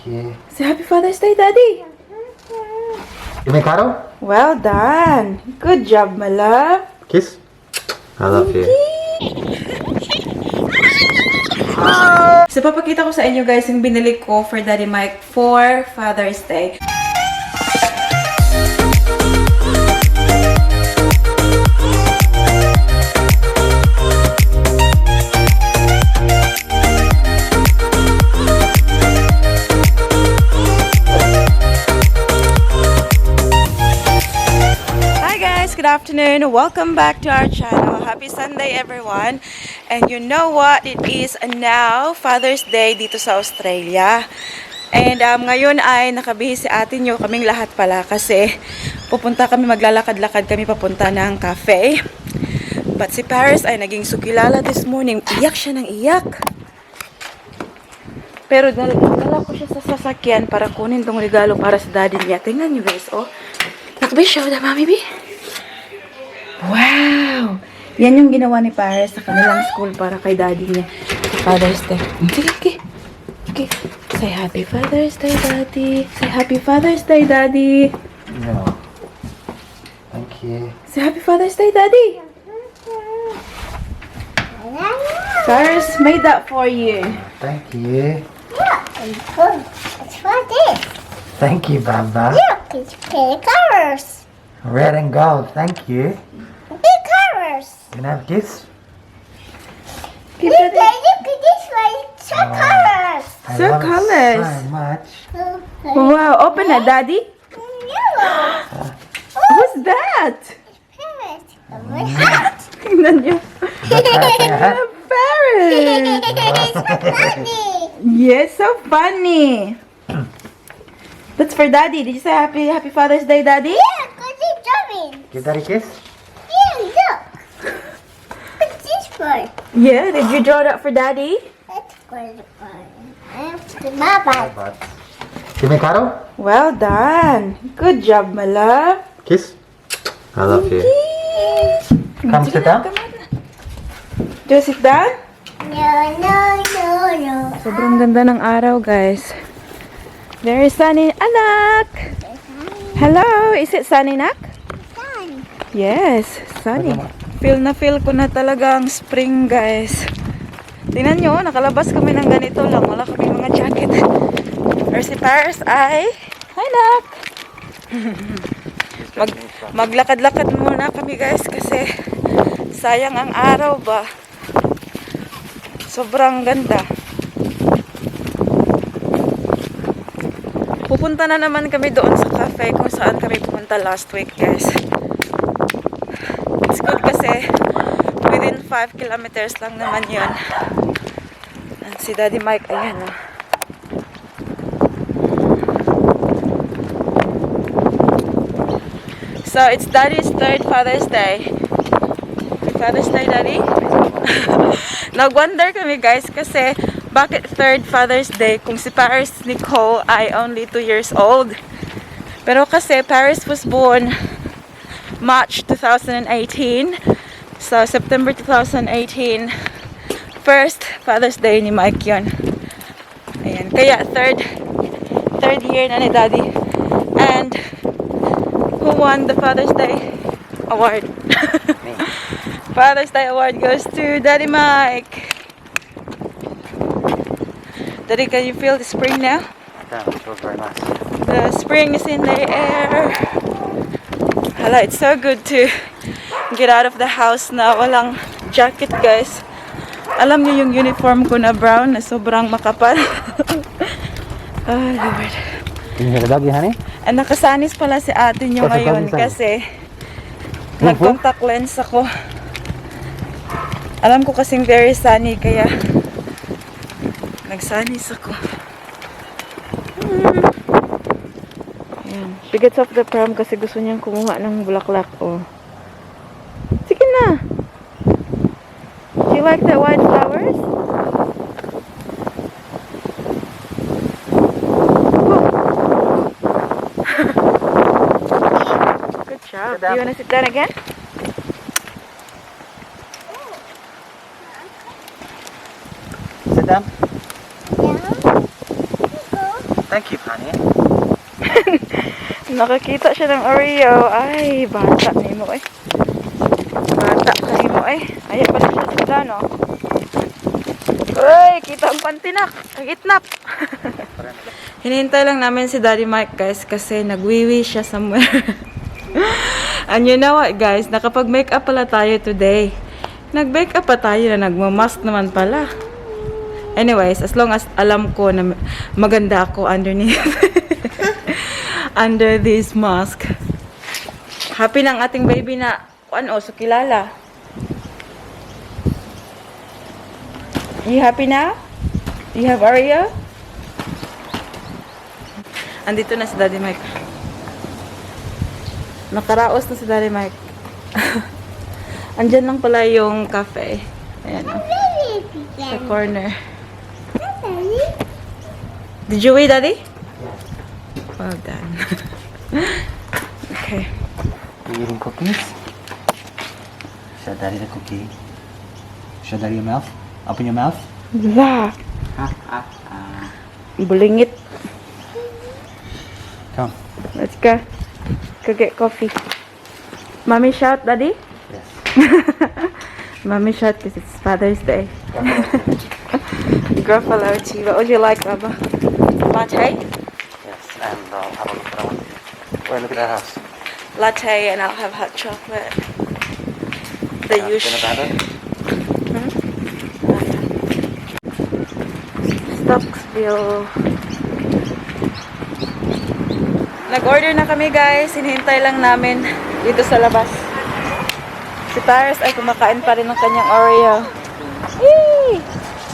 you. Say Happy Father's Day, Daddy. You make Caro? Well done. Good job, my love. Kiss. I love you. So, papakita ko sa inyo guys yung binili ko for Daddy Mike for Father's Day. Good afternoon, welcome back to our channel. Happy Sunday everyone. And you know what, it is now Father's Day dito sa Australia. And ngayon ay nakabihis si ate nyo, kaming lahat pala, kasi pupunta kami, maglalakad-lakad kami papunta ng cafe. But si Paris ay naging sukilala this morning. Iyak siya ng iyak. Pero dala ko siya sa sasakyan para kunin tong regalo para sa daddy niya. Tingnan nyo guys, oh. Nakabay, show the mommy, be. Wow! Yan yung ginawa ni Paris sa kanilang school para kay daddy niya. Father's Day. Okay. Say Happy Father's Day, Daddy. Say Happy Father's Day, Daddy. No. Thank you. Say Happy Father's Day, Daddy. Paris made that for you. Thank you. Look, it's good. It's for this. Thank you, Baba. Look, it's pink colors. Red and gold. Thank you. Big colors. Can I have this? Give Look, Daddy. look at this one. It's so colors. I So love it colors. so much. Wow, open it, Daddy. Yellow. What's that? Parrot. My hat. Tingnan niyo. Is that your hat? Paris. It's so funny. Yes, so funny. That's for Daddy. Did you say Happy Father's Day, Daddy? Yeah, because it's jumping. Give Daddy a kiss. Yeah, look. What's this for? Yeah, did you draw that for Daddy? That's for the fun. The Baba. Baba. You make Caro? Well done. Good job, my love. Kiss. I love you. Come Sige sit na, down. come on. Do you sit down? No. Sobrang ganda ng araw, guys. Very sunny. Anak! Hello! Is it sunny, Nak? Sun. Yes, sunny. Feel na feel ko na talaga ang spring, guys. Tingnan nyo, nakalabas kami ng ganito lang. Wala kami mga jacket. Or si Paris ay... Hi, Nak! Maglakad-lakad muna kami, guys, kasi sayang ang araw ba. Sobrang ganda. Pupunta na naman kami doon sa cafe kung saan kami pumunta last week, guys. It's good kasi within 5 kilometers lang naman yun. And si Daddy Mike, ayan o. So, it's Daddy's third Father's Day. Happy Father's Day, Daddy. Nag-wonder kami, guys, kasi bakit third Father's Day kung si Paris Nicole ay only 2 years old. Pero kasi Paris was born March 2018. So, September 2018, first Father's Day ni Mike yun. Ayan. Kaya third year na ni Daddy. And who won the Father's Day award? Father's Day award goes to Daddy Mike. Daddy, can you feel the spring now? Yeah, it feels very nice. The spring is in the air. Hala, it's so good to get out of the house na walang jacket, guys. Alam niyo yung uniform ko na brown na sobrang makapal. Oh, Lord. Can you hear the doggy, honey? And nakasanis pala si ate niyo Kasi ngayon doggy kasi nag-contact lens ako. Alam ko kasing very sunny kaya nagsanis ako. Ayan. She gets off the pram kasi gusto niyang kumuha ng bulaklak. Oh. Sige na. Do you like the white flowers? Good job. Do you want to sit down again? Sit down. Yeah. Thank you, honey. Nakakita siya ng Oreo. Ay, bata na mo eh. Bata na mo eh. Ayaw pala siya sila, no? Uy, kita ang pantinak. Kagitnap. Hinihintay lang namin si Daddy Mike, guys, kasi nagwiwi siya somewhere. And you know what, guys? Nakapag-makeup pala tayo today. Nag-makeup pa tayo na nagmamask naman pala. Anyways, as long as alam ko na maganda ako underneath. Under this mask. Happy ng ating baby na ano, so kilala. You happy now? You have Oreo? Andito na si Daddy Mike. Nakaraos na si Daddy Mike. Andyan lang pala yung cafe. Ayan o. Sa corner. Did you wait, Daddy? Well done. Okay. You eating cookies? Show Daddy the cookie. Show Daddy your mouth. Open your mouth. La. Bulingit. Come. Let's go. Go get coffee. Mommy shout, Daddy? Yes. Mommy shout because it's Father's Day. Gruffalo tea. What would you like, Baba? Latte? Yes, and I'll have a look at that one. Wait, look at that house. Latte, and I'll have hot chocolate. The usual. Stocksville. Nag-order na kami, guys. Hinihintay lang namin dito sa labas. Si Paris ay kumakain pa rin ng kanyang Oreo. Yay!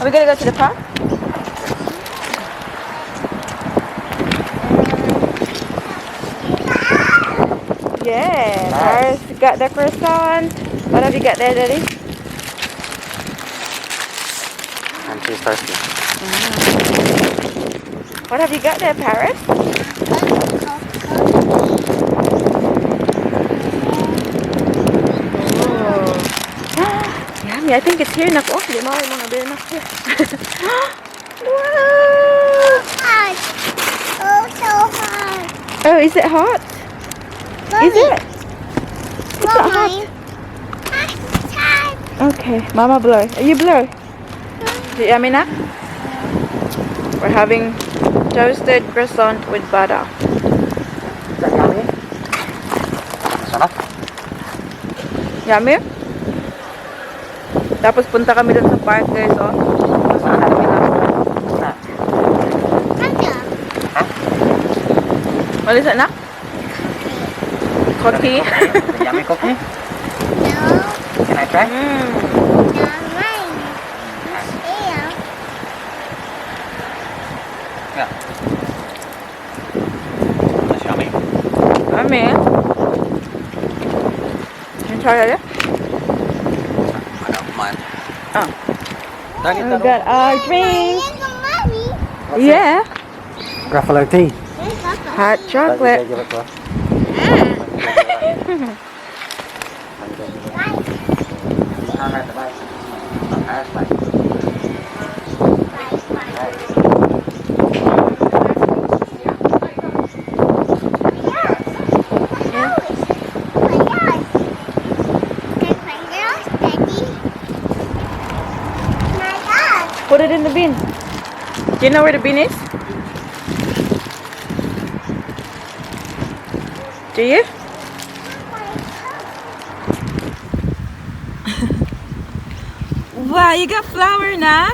Are we gonna go to the park? Yeah, Paris got the croissant. What have you got there, Daddy? And she's thirsty. What have you got there, Paris? Yummy, I think it's here. Nako, di mo yung mga beer na here. Wow! Hot. Oh, so hot. Oh, is it hot? Is it? It's not hot. Hot. Okay, Mama blow. Are you blow? Is it yummy na? We're having toasted croissant with butter. Is that yummy? Sarap. Yummy? Tapos punta kami dun sa park, guys, oh. Saan na kami na? What is it na? Cookie? Yummy cookie? No. Can I try? Mm. No, mine. Yeah. Yeah. That's yummy. Yummy. Can you try it? I don't mind. Oh. Dagi, We got our drink. Mommy. Yeah. Gruffalo tea. Hot chocolate. Give it to us. Put it in the bin. Do you know where the bin is? Do you? Wow, you got flour na?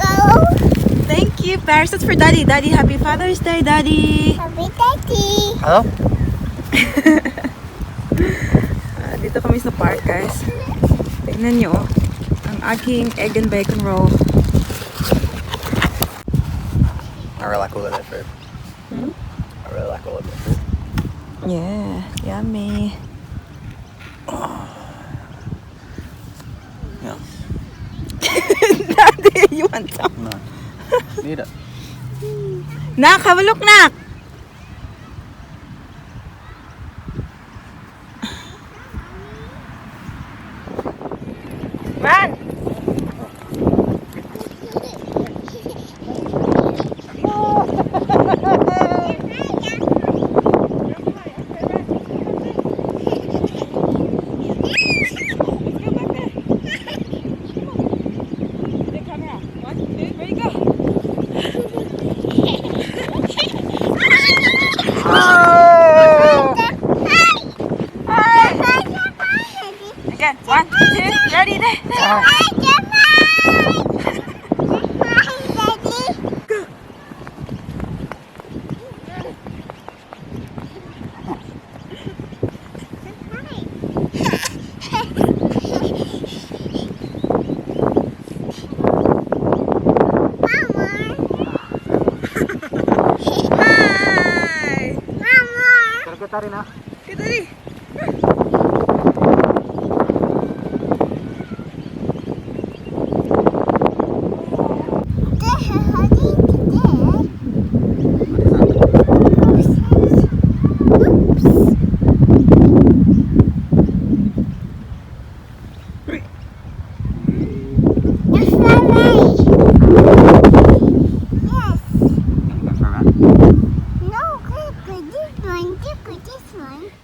Go. Thank you, Paris. That's for Daddy. Daddy, happy Father's Day, Daddy. Happy Daddy. Hello? Dito kami sa park, guys. Tignan nyo, ang aking egg and bacon roll. I really like all of that food. I really like all of that food. Yeah, yummy. Yeah. Daddy, you want some? No. Need it. Nak, have a look, Nak. Man. Hi! Mama. Karga rin ha. Kita rin.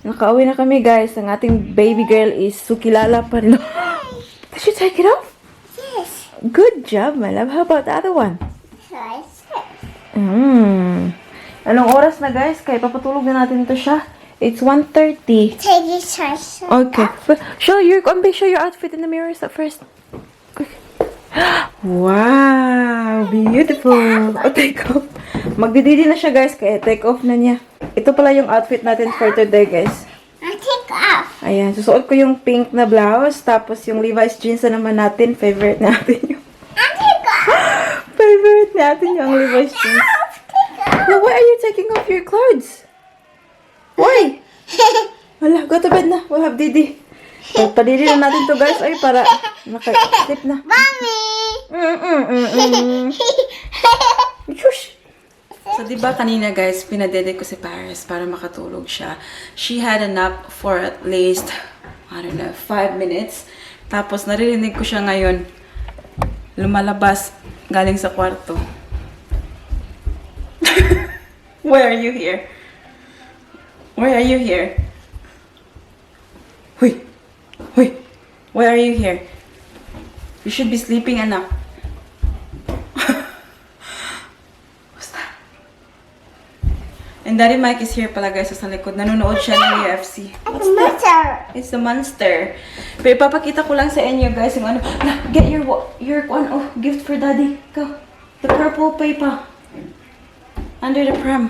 Nakauwi na kami guys. Ang ating baby girl is sukilala pa rin. Did you take it off? Yes. Good job, my love. How about the other one? Yes. Anong oras na guys? Kaya papatulog na natin ito siya. It's 1:30. Take it first. Okay. But show your outfit in the mirror first. Quick. Wow! Beautiful! Oh, take off. Magdididi na siya guys. Kaya take off na niya. Ito pala yung outfit natin for today guys. I'll take off. Ayan. Susuot ko yung pink na blouse. Tapos yung Levi's jeans na naman natin. Favorite natin yung... I'll take off. Favorite natin yung Levi's jeans. Now, why are you taking off your clothes? Why? Wala, go to bed na. We'll have Didi. Padidi na natin to guys. Ay, para maka-sleep na. Mommy. Shush! So, diba kanina guys, pinadede ko si Paris para makatulog siya. She had a nap for at least, I don't know, 5 minutes. Tapos, naririnig ko siya ngayon. Lumalabas galing sa kwarto. Why are you here? Why are you here? Huy! Huy! Why are you here? You should be sleeping, anak. What's that? And Daddy Mike is here pala guys sa likod. Nanonood siya ng UFC. What's that? It's a monster. Pero ipapakita ko lang sa inyo guys yung ano. Get your gift for Daddy. Go. The purple paper. Under the pram.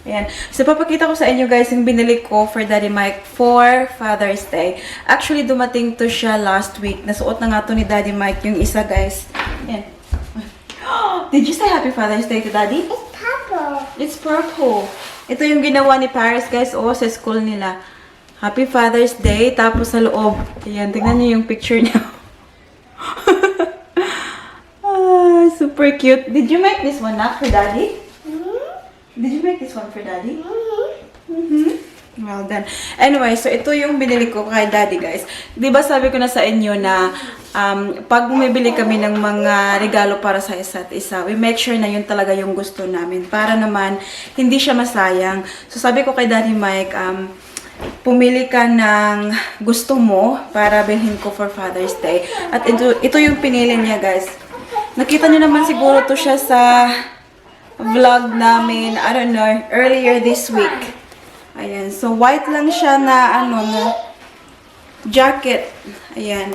Ayan. So, papakita ko sa inyo guys yung binili ko for Daddy Mike for Father's Day. Actually, dumating to siya last week. Nasuot na nga to ni Daddy Mike yung isa guys. Ayan. Did you say Happy Father's Day to Daddy? It's purple. It's purple. Ito yung ginawa ni Paris guys. Oo, sa school nila. Happy Father's Day. Tapos sa loob. Ayan, tingnan niyo yung picture niya. Super cute. Did you make this one not for Daddy? Did you make this one for Daddy? Well done. Anyway, so ito yung binili ko kay Daddy, guys. Diba sabi ko na sa inyo na pag bumibili kami ng mga regalo para sa isa't isa, we make sure na yun talaga yung gusto namin. Para naman, hindi siya masayang. So sabi ko kay Daddy Mike, pumili ka ng gusto mo para bilhin ko for Father's Day. At ito yung pinili niya, guys. Nakita niyo naman siguro to siya sa vlog namin, I don't know, earlier this week. Ayan. So, white lang siya na, na jacket. Ayan.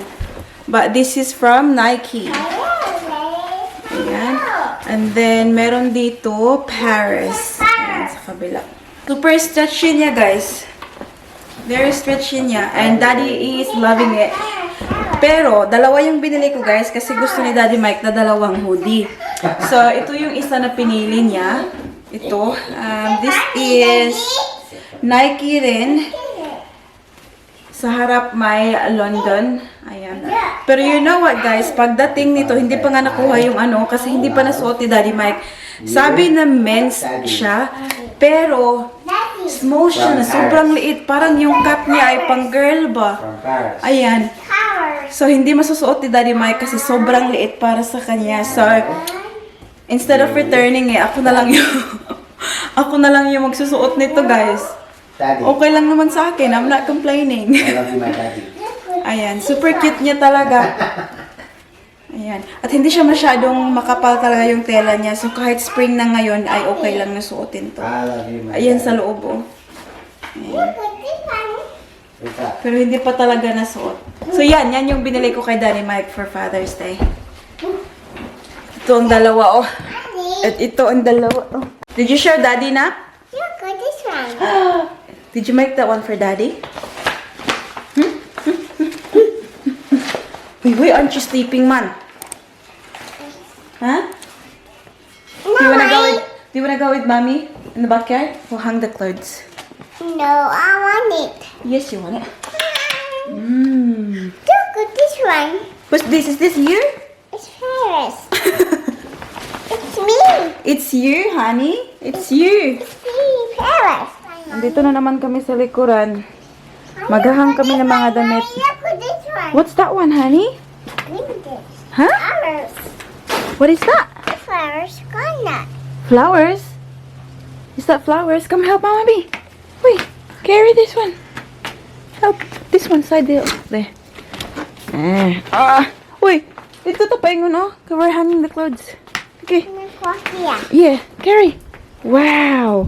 But this is from Nike. Ayan. And then, meron dito, Paris. Ayan, sa kabila. Super stretchy niya, guys. Very stretchy niya. And Daddy is loving it. Pero, dalawa yung binili ko guys kasi gusto ni Daddy Mike na dalawang hoodie. So, ito yung isa na pinili niya. Ito. This is Nike rin. Sa harap may London. Ayan. Pero you know what guys, pagdating nito, hindi pa nga nakuha yung kasi hindi pa nasuot ni Daddy Mike. Sabi na men's siya, pero small siya na sobrang liit. Parang yung cap niya ay pang girl ba? Ayan. So, hindi masusuot ni Daddy Mike kasi sobrang liit para sa kanya. So, instead of returning ako na lang yung ako na lang yung magsusuot nito, guys. Okay lang naman sa akin. I'm not complaining. Ayan, super cute niya talaga. Ayan. At hindi siya masyadong makapal talaga yung tela niya. So, kahit spring na ngayon, ay okay lang na suotin to. Ayan sa loob, oh. Ayan. Pero hindi pa talaga nasuot. So, yan yung binili ko kay Daddy Mike for Father's Day. Ito ang dalawa, oh. At ito ang dalawa, oh. Did you share Daddy na? Look at this one. Did you make that one for Daddy? Wait, aren't you sleeping, man? Huh? Do you want to go with mommy in the backyard? We'll hang the clothes. No, I want it. Yes, you want it. Look at this one. What's this? Is this you? It's Paris. It's me. It's you, honey. It's you. It's me, Paris. Andito na naman kami sa likuran. Maghahang kami ng mga damit. Look at this one. What's that one, honey? Look at this. Huh? Flowers. What is that? The flowers gone now. Flowers? Is that flowers? Come help Mama B. Wait, carry this one. Help. This one side there. There. Wait. Dito to paingon, oh. We're hanging the clothes. Okay. Yeah, carry. Wow.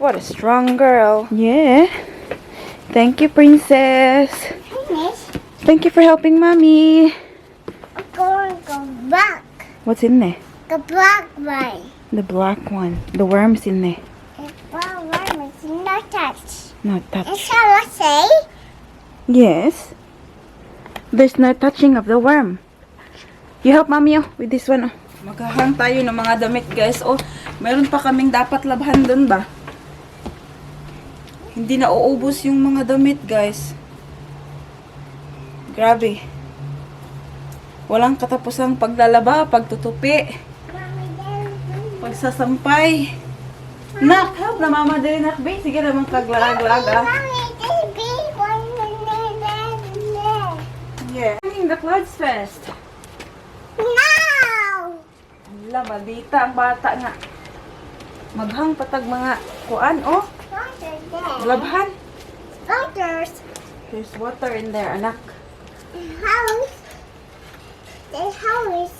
What a strong girl. Yeah. Thank you, princess. Thank you for helping mommy. I'm going to go back. What's in there? The black one. The black one. The worm's in there. The black one is not touched. Not And touch. shall I say? Yes. There's no touching of the worm. You help mommy with this one. Maghahang tayo ng mga damit, guys. Oh, meron pa kaming dapat labhan dun ba? Hindi na uubos yung mga damit, guys. Grabe. Walang katapusang paglalaba, pagtutupi, pagsasampay. Nak, help na mama din, nak. Be, sige naman kaglaag-laag, ah. Mommy, this big one is there. Yeah. Hanging the clothes first. No! Wala, maldita ang bata nga. Maghang patag mga kuan, oh. Water there. Labhan. Waters. There's water in there, anak. House. The house.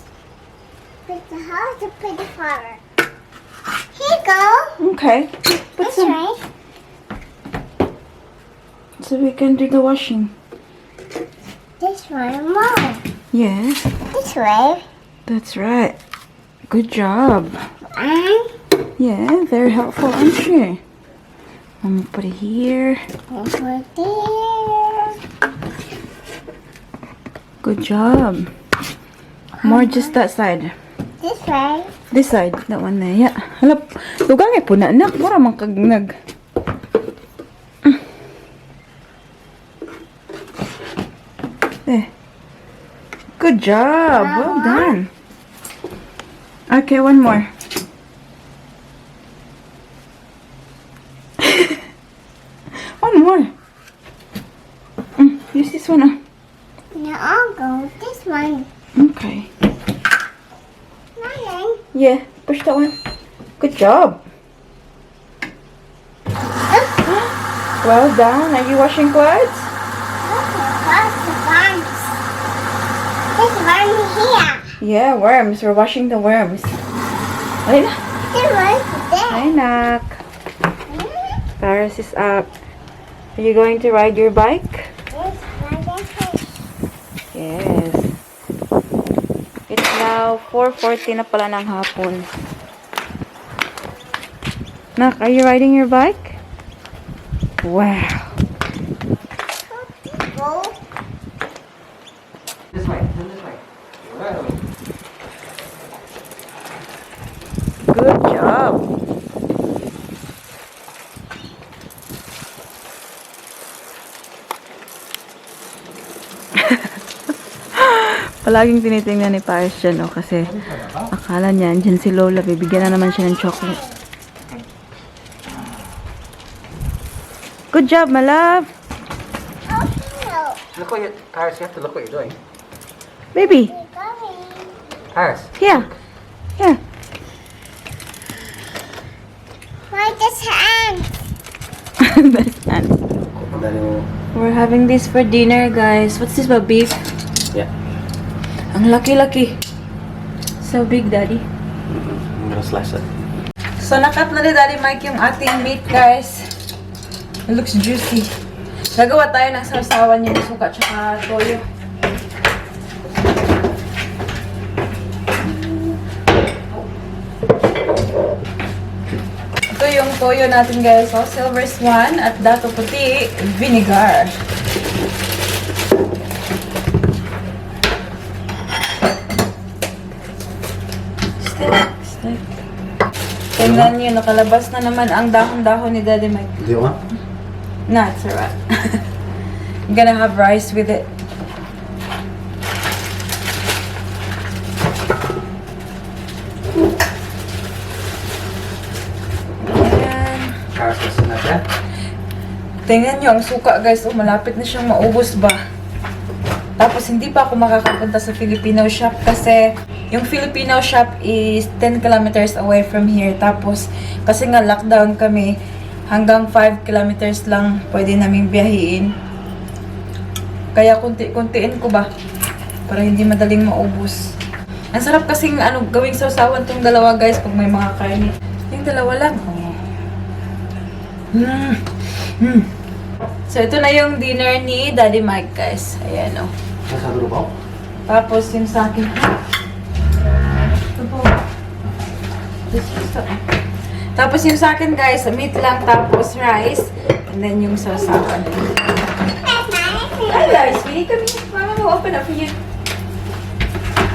Put the house to put the flower. Here you go. Okay. Put This some, way. so we can do the washing. This one more. Yes, This way. that's right. Good job. And Yeah, very helpful, aren't you? I'm gonna put it here. this one there. Good job. More just that side. This way. This side, that one there. Yeah. Halap, lugang po na anak. Mura man kag nag. There. Good job. Well done. Okay, one more. One more. Use this one. Now I'll go with this one. Okay. Mommy. Yeah, push that one. Good job. Well done. Are you washing clothes? What's the worms? This worm here. Yeah, worms. We're washing the worms. Ay na. This one's there. Hi, Nak. Paris is up. Are you going to ride your bike? This one is Yes. It's now 4:40 na pala ng hapon. Nak, are you riding your bike? Wow. go. This way, turn this way. Whoa. Good job. Palaging tinitingnan ni Paris dyan, oh, kasi akala niya, dyan si Lola, bibigyan na naman siya ng chocolate. Good job, my love. Oh, no. Look what you, Paris, you have to look what you're doing. Baby, We're going. here. Paris. Here. Why this hand? Best hand. Dali mo. We're having this for dinner, guys. What's this, about beef? Yeah. Ang laki-laki. So big, Daddy. I'm gonna slice it. So, nakat na ni Daddy Mike yung ating meat, guys. It looks juicy. Gagawa tayo ng sarsawan yung suka tsaka toyo. Ito yung toyo natin, guys. So, silver swan at dato puti vinegar. Stick. Tingnan niyo, nakalabas na naman ang dahon-dahon ni Daddy Mike. Do you want? Nah, it's alright. I'm gonna have rice with it. Ayan. Paris, listen na siya. Tingnan nyo, ang suka guys, oh, malapit na siyang maubos ba. Tapos hindi pa ako makakapunta sa Filipino shop kasi yung Filipino shop is 10 kilometers away from here. Tapos kasi nga lockdown kami, hanggang 5 kilometers lang pwede naming biyahiin. Kaya kunti-kuntiin ko ba para hindi madaling maubos. Ang sarap kasing gawing sausawan tong dalawa guys pag may mga karne. Yung dalawa lang. So ito na yung dinner ni Daddy Mike guys. Ayan oh. Nasa dulo po? Tapos yung sa akin. Ito po. Tapos yung sa akin guys, meat lang tapos rice. And then yung sausawan. Hi guys, sweetie, come here. Mama will open up for you.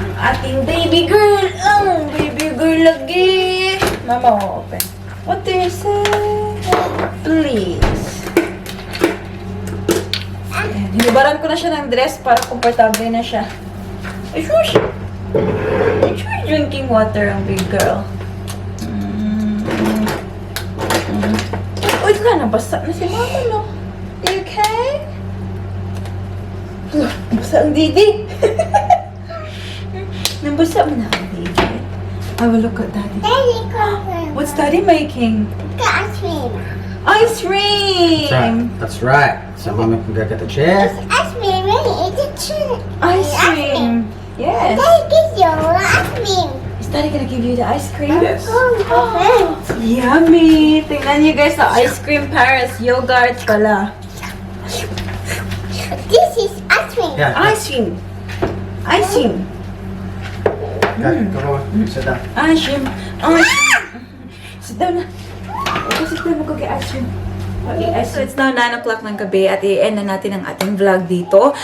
Ang ating baby girl. Oh, baby girl lagi. Mama will open. What do you say? Please. Hinibaran ko na siya ng dress para komportable na siya. Ay, shush! Ay, shush! Drinking water ang big girl. Uy, nabasa na si mama, no? You okay? Nabasa ang didi. Nabasa mo na ang didi. I will look at daddy. Daddy, come. What's daddy making? Ice cream. Ice cream! That's right. So mommy can go get the chair. It's ice cream, really. It's a treat. Ice cream! Yes! Daddy, give you ice cream. Is daddy gonna give you the ice cream? Yes. Oh, Yummy! Tingnan niyo guys, sa ice cream Paris yogurt pala. this is ice cream. Yeah. Ice cream! Ice cream! Go on. Sit down. Ice cream! Ice cream! Sit down na. Sit down, mag-get ice cream. Okay, so it's now 9 o'clock ng gabi at i-end na natin ang ating vlog dito.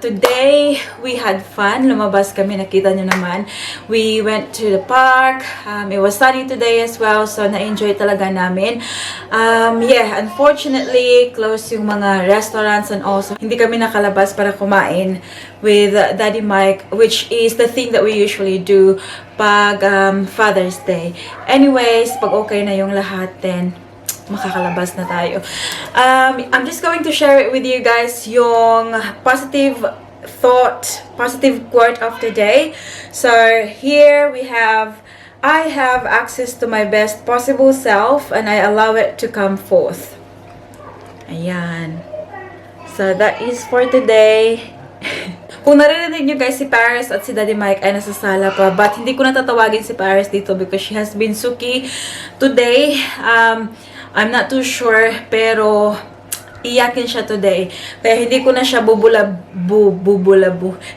Today, we had fun. Lumabas kami, nakita nyo naman. We went to the park. It was sunny today as well, so na-enjoy talaga namin. Yeah, unfortunately, closed yung mga restaurants and also hindi kami nakalabas para kumain with Daddy Mike, which is the thing that we usually do pag Father's Day. Anyways, pag okay na yung lahat, then makakalabas na tayo. I'm just going to share it with you guys yung positive thought, positive quote of the day. So here we have, I have access to my best possible self and I allow it to come forth. Ayan. So that is for today. Kung narinig nyo guys, si Paris at si Daddy Mike ay nasa sala pa. But hindi ko natatawagin si Paris dito because she has been suki today. I'm not too sure, pero iyakin siya today. Kaya hindi ko na siya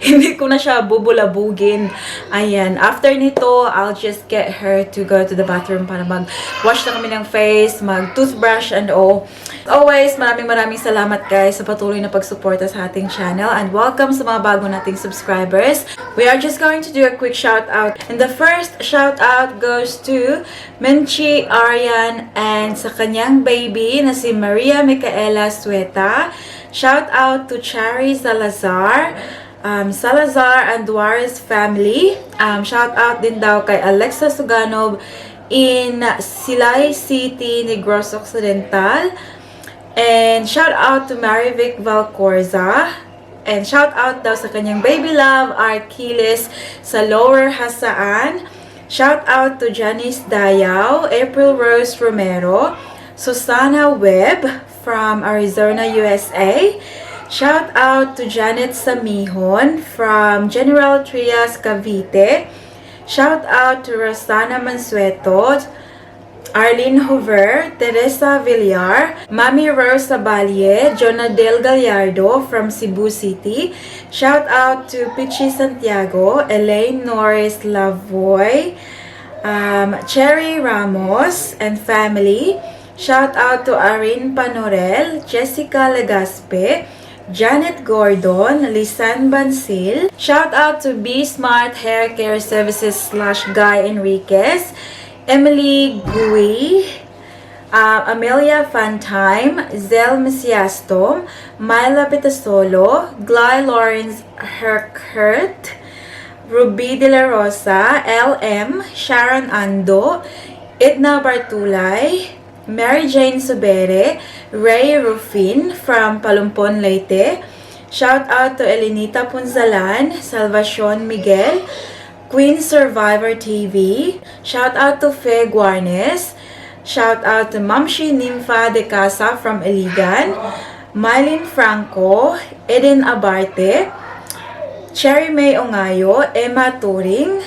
hindi ko na siya bubulabugin. Ayan. After nito, I'll just get her to go to the bathroom para mag-wash na kami ng face, mag-toothbrush and all. Always, maraming salamat guys sa patuloy na pagsuporta sa ating channel and welcome sa mga bago nating subscribers. We are just going to do a quick shout out. And the first shout out goes to Menchi Aryan and sa kanyang baby na si Maria Micaela Sueta. Shout out to Chari Salazar, Salazar and Duarez family. Shout out din daw kay Alexa Suganov in Silay City, Negros Occidental. And shout out to Mary Vic Valcorza. And shout out daw sa kanyang baby love, Arquiles sa Lower Hasaan. Shout out to Janice Dayaw, April Rose Romero, Susana Webb from Arizona, USA. Shout out to Janet Samihon from General Trias, Cavite. Shout out to Rosana Mansueto, Arlene Hover, Teresa Villar, Mami Rose Sabalye, Jonadel Gallardo from Cebu City. Shout out to Pichi Santiago, Elaine Norris Lavoy, Cherry Ramos and family. Shout out to Arin Panorel, Jessica Legaspe, Janet Gordon, Lisan Bansil. Shout out to Be Smart Hair Care Services / Guy Enriquez. Emily Gui, Amelia Fantime, Zel Mesiastom, Myla Pitasolo, Gly Lawrence Herkert, Ruby De La Rosa, LM, Sharon Ando, Edna Bartulay, Mary Jane Subere, Ray Rufin from Palumpon, Leyte. Shout out to Elenita Punzalan, Salvacion Miguel, Queen Survivor TV. Shout out to Fe Guarnes. Shout out to Mamshi Nympha de Casa from Iligan, Mylene Franco, Eden Abarte, Cherry May Ongayo, Emma Turing,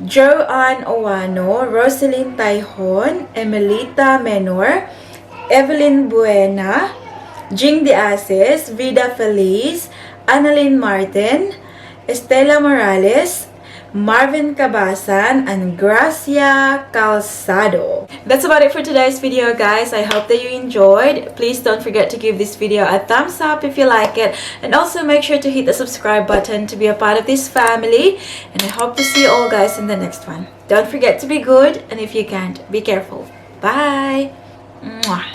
Joanne Owano, Rosalyn Taihon, Emelita Menor, Evelyn Buena, Jing De Ases, Vida Feliz, Annalyn Martin, Estela Morales, Marvin Cabasan, and Gracia Calzado. That's about it for today's video, guys. I hope that you enjoyed. Please don't forget to give this video a thumbs up if you like it, and also make sure to hit the subscribe button to be a part of this family. And I hope to see you all, guys, in the next one. Don't forget to be good, and if you can't, be careful. Bye. Mwah.